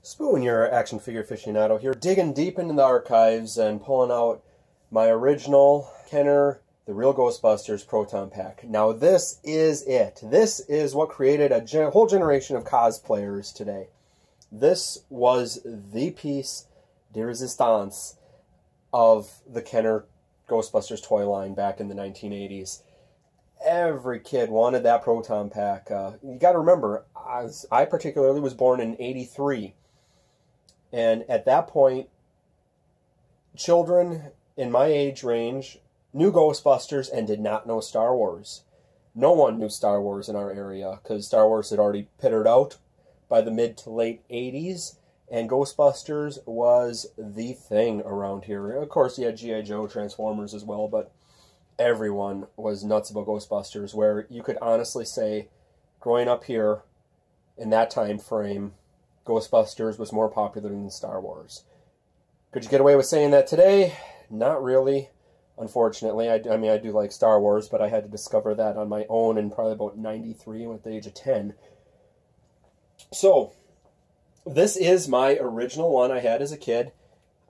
Spoon, your action figure aficionado here, digging deep into the archives and pulling out my original Kenner, the Real Ghostbusters Proton Pack. Now this is it. This is what created a whole generation of cosplayers today. This was the piece de resistance of the Kenner Ghostbusters toy line back in the 1980s. Every kid wanted that Proton Pack. You got to remember, I particularly was born in '83. And at that point, children in my age range knew Ghostbusters and did not know Star Wars. No one knew Star Wars in our area because Star Wars had already petered out by the mid to late 80s, and Ghostbusters was the thing around here. Of course, you had G.I. Joe, Transformers as well, but everyone was nuts about Ghostbusters, where you could honestly say, growing up here in that time frame, Ghostbusters was more popular than Star Wars. Could you get away with saying that today? Not really, unfortunately. I mean, I do like Star Wars, but I had to discover that on my own in probably about '93 at the age of 10. So, this is my original one I had as a kid.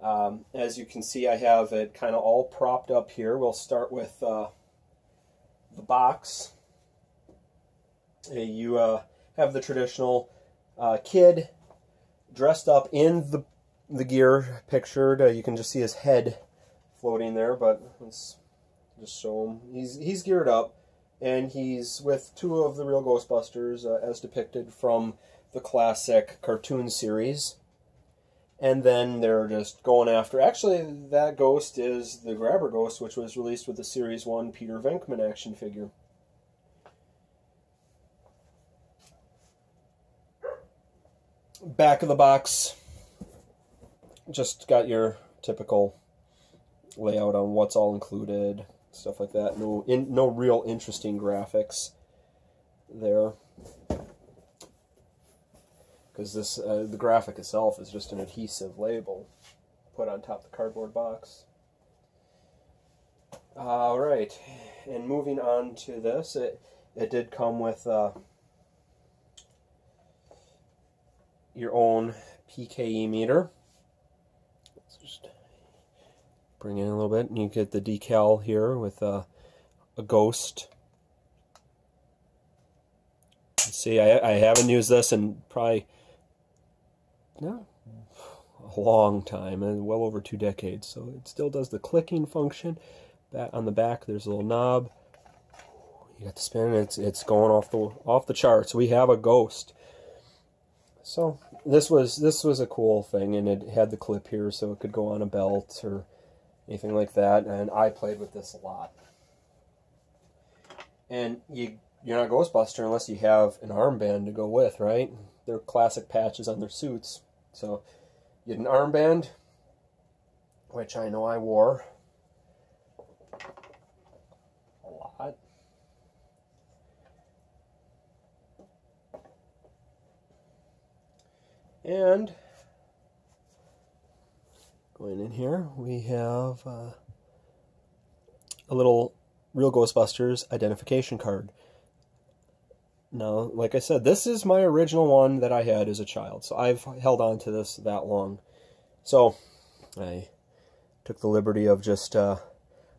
As you can see, I have it kind of all propped up here. We'll start with the box. You have the traditional kid dressed up in the gear pictured. You can just see his head floating there, but let's just show him. He's geared up, and he's with two of the real Ghostbusters as depicted from the classic cartoon series. And then they're just going after... Actually, that ghost is the Grabber Ghost, which was released with the Series 1 Peter Venkman action figure. Back of the box, just got your typical layout on what's all included, stuff like that. No real interesting graphics there, because this the graphic itself is just an adhesive label put on top of the cardboard box. All right, and moving on to this, it did come with your own PKE meter. Let's just bring it in a little bit, and you get the decal here with a ghost. Let's see, I haven't used this in probably a long time, well over 2 decades, so it still does the clicking function. On the back there's a little knob. You got to spin it, it's going off the charts. We have a ghost. So this was a cool thing, and it had the clip here so it could go on a belt or anything like that, and I played with this a lot. And you're not a Ghostbuster unless you have an armband to go with, right? They're classic patches on their suits. So you had an armband, which I know I wore a lot. And going in here, we have a little Real Ghostbusters identification card. Now, like I said, this is my original one that I had as a child, so I've held on to this that long. So I took the liberty of just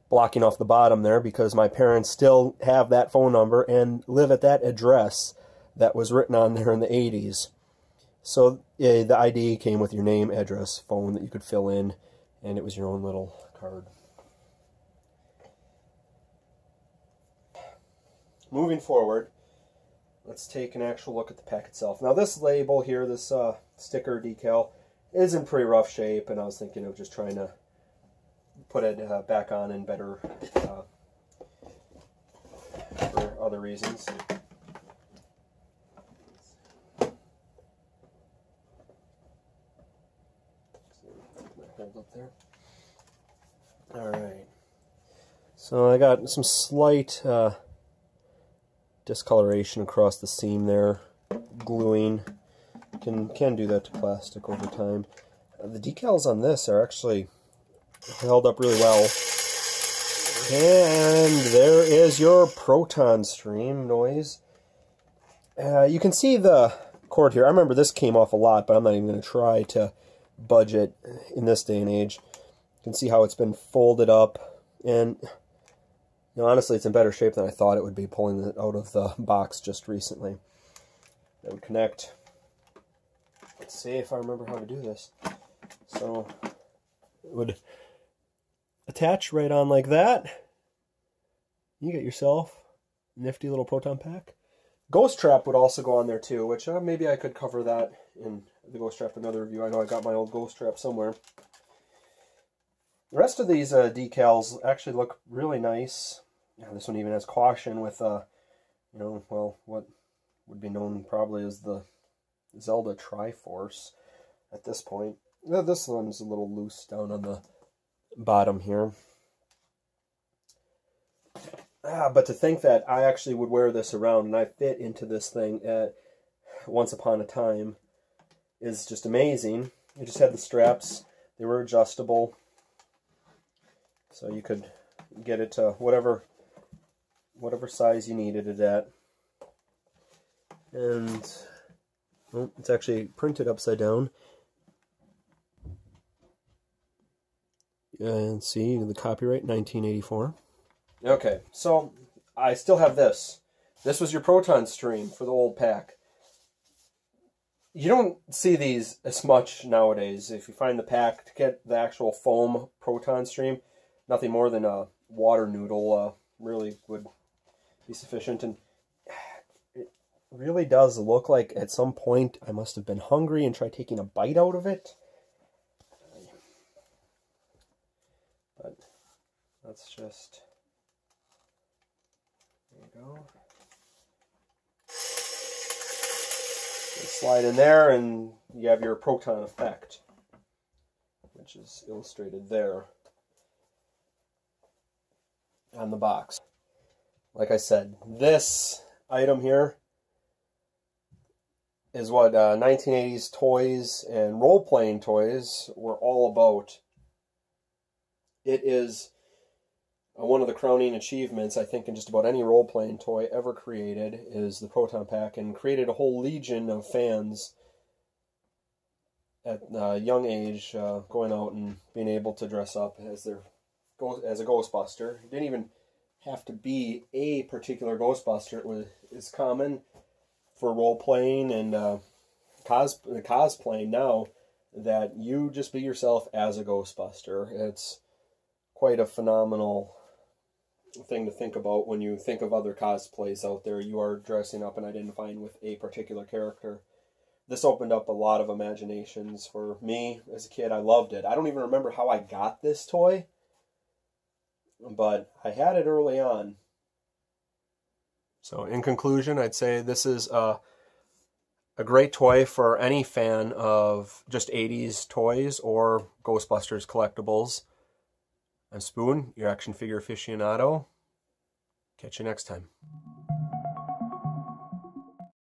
blocking off the bottom there, because my parents still have that phone number and live at that address that was written on there in the 80s. So the ID came with your name, address, phone that you could fill in, and it was your own little card. Moving forward, let's take an actual look at the pack itself. Now this label here, this sticker decal, is in pretty rough shape, and I was thinking of just trying to put it back on in better for other reasons. Hold up there. Alright. So I got some slight discoloration across the seam there. Gluing. Can do that to plastic over time. The decals on this are actually held up really well. And there is your proton stream noise. You can see the cord here. I remember this came off a lot, but I'm not even going to try to budge it in this day and age. You can see how it's been folded up, and honestly, it's in better shape than I thought it would be pulling it out of the box just recently. That would connect. Let's see if I remember how to do this. So it would attach right on like that. You get yourself a nifty little proton pack. Ghost trap would also go on there too, which maybe I could cover that in the ghost trap another review. I know I got my old ghost trap somewhere. The rest of these decals actually look really nice. Yeah, this one even has caution with, well, what would be known probably as the Zelda Triforce at this point. This one's a little loose down on the bottom here. But to think that I actually would wear this around and I fit into this thing at once upon a time is just amazing. You just had the straps. They were adjustable. So you could get it to whatever size you needed it at. And it's actually printed upside down. And see the copyright, 1984. Okay, so I still have this. This was your Proton stream for the old pack. You don't see these as much nowadays. If you find the pack, to get the actual foam Proton stream, nothing more than a water noodle really would be sufficient. And it really does look like at some point I must have been hungry and tried taking a bite out of it. But that's just... There you go. You slide in there and you have your proton effect, which is illustrated there on the box. Like I said, this item here is what 1980s toys and role-playing toys were all about. It is one of the crowning achievements, I think, in just about any role-playing toy ever created is the Proton Pack, and created a whole legion of fans at a young age going out and being able to dress up as a Ghostbuster. It didn't even have to be a particular Ghostbuster. It was common for role-playing and cosplaying now that you just be yourself as a Ghostbuster. It's quite a phenomenal thing to think about when you think of other cosplays out there. You are dressing up and identifying with a particular character. This opened up a lot of imaginations for me as a kid. I loved it. I don't even remember how I got this toy, but I had it early on. So in conclusion, I'd say this is a great toy for any fan of just 80s toys or Ghostbusters collectibles. I'm Spoon, your action figure aficionado. Catch you next time.